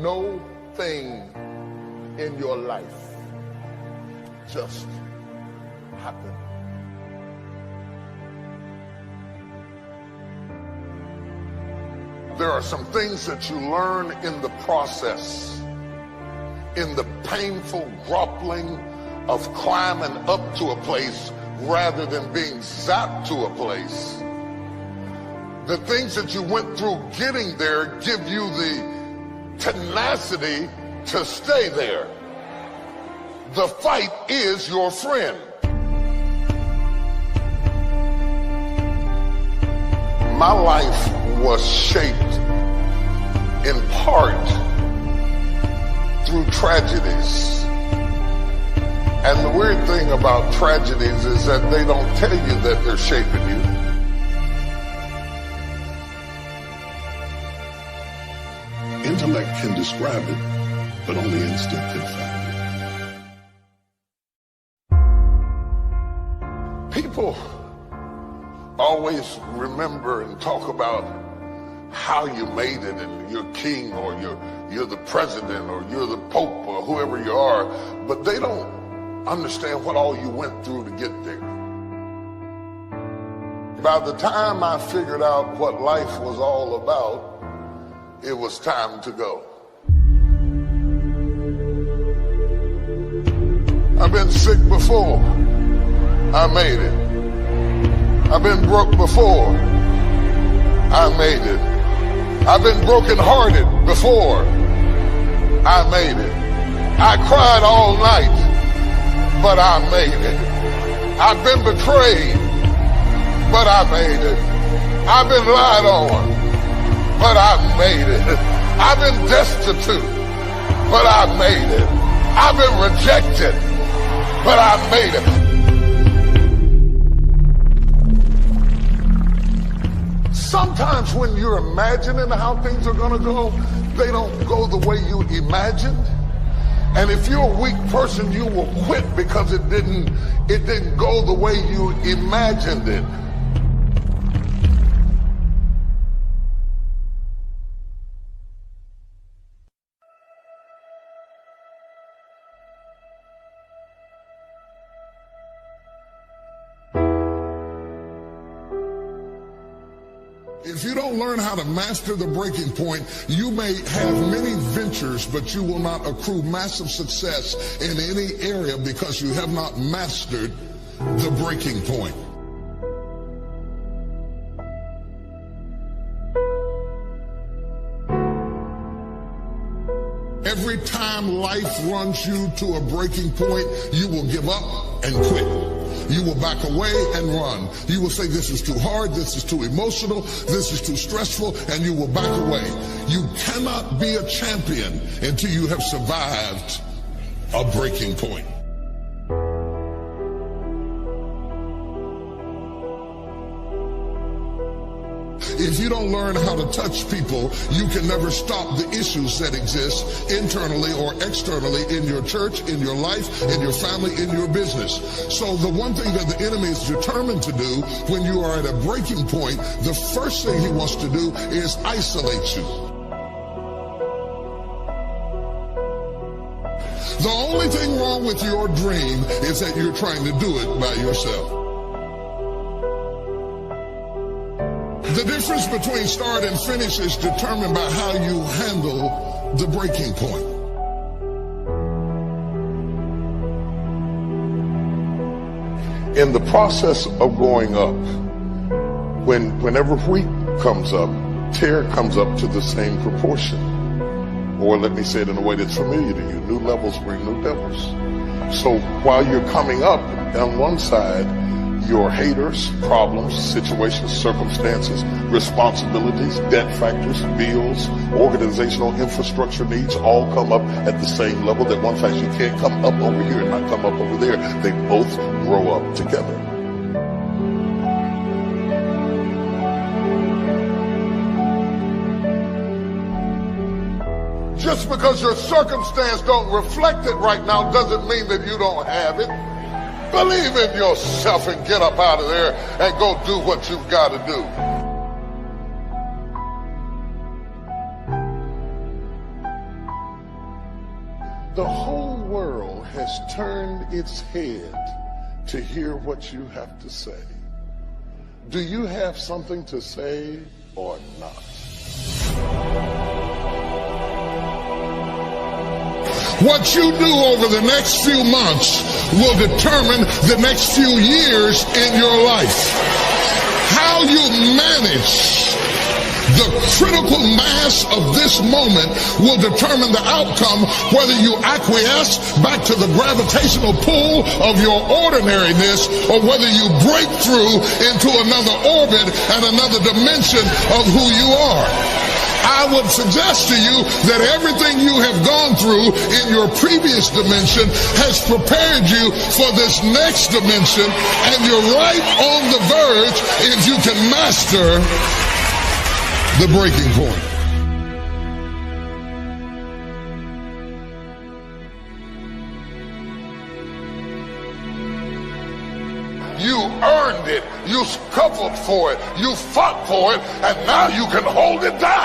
no thing in your life just happen. There are some things that you learn in the process, in the painful grappling of climbing up to a place rather than being zapped to a place. The things that you went through getting there give you the tenacity to stay there. The fight is your friend. My life was shaped in part through tragedies. And the weird thing about tragedies is that they don't tell you that they're shaping you. Intellect can describe it, but only instinct can find it. People always remember and talk about how you made it, and you're king, or you're the president, or you're the pope, or whoever you are, but they don't understand what all you went through to get there. By the time I figured out what life was all about, it was time to go. I've been sick before. I made it. I've been broke before. I made it. I've been brokenhearted before. I made it. I cried all night, but I made it. I've been betrayed, but I made it. I've been lied on, but I made it. I've been destitute, but I made it. I've been rejected, but I made it. Sometimes when you're imagining how things are gonna go, they don't go the way you imagined. And if you're a weak person, you will quit because it didn't go the way you imagined it. If you don't learn how to master the breaking point, you may have many ventures, but you will not accrue massive success in any area because you have not mastered the breaking point. Every time life runs you to a breaking point, you will give up and quit. You will back away and run. You will say, this is too hard, this is too emotional, this is too stressful, and you will back away. You cannot be a champion until you have survived a breaking point. If you don't learn how to touch people, you can never stop the issues that exist internally or externally in your church, in your life, in your family, in your business. So the one thing that the enemy is determined to do when you are at a breaking point, the first thing he wants to do is isolate you. The only thing wrong with your dream is that you're trying to do it by yourself. The difference between start and finish is determined by how you handle the breaking point. In the process of going up, whenever wheat comes up, tear comes up to the same proportion. Or let me say it in a way that's familiar to you, new levels bring new devils. So while you're coming up, on one side, your haters, problems, situations, circumstances, responsibilities, debt factors, bills, organizational infrastructure needs all come up at the same level. That one fact, you can't come up over here and not come up over there. They both grow up together. Just because your circumstance don't reflect it right now doesn't mean that you don't have it. Believe in yourself and get up out of there and go do what you've got to do. The whole world has turned its head to hear what you have to say. Do you have something to say or not? What you do over the next few months will determine the next few years in your life. How you manage the critical mass of this moment will determine the outcome, whether you acquiesce back to the gravitational pull of your ordinariness or whether you break through into another orbit and another dimension of who you are. I would suggest to you that everything you have gone through in your previous dimension has prepared you for this next dimension, and you're right on the verge if you can master the breaking point. You earned it. You scuffled for it. You fought for it. And now you can hold it down.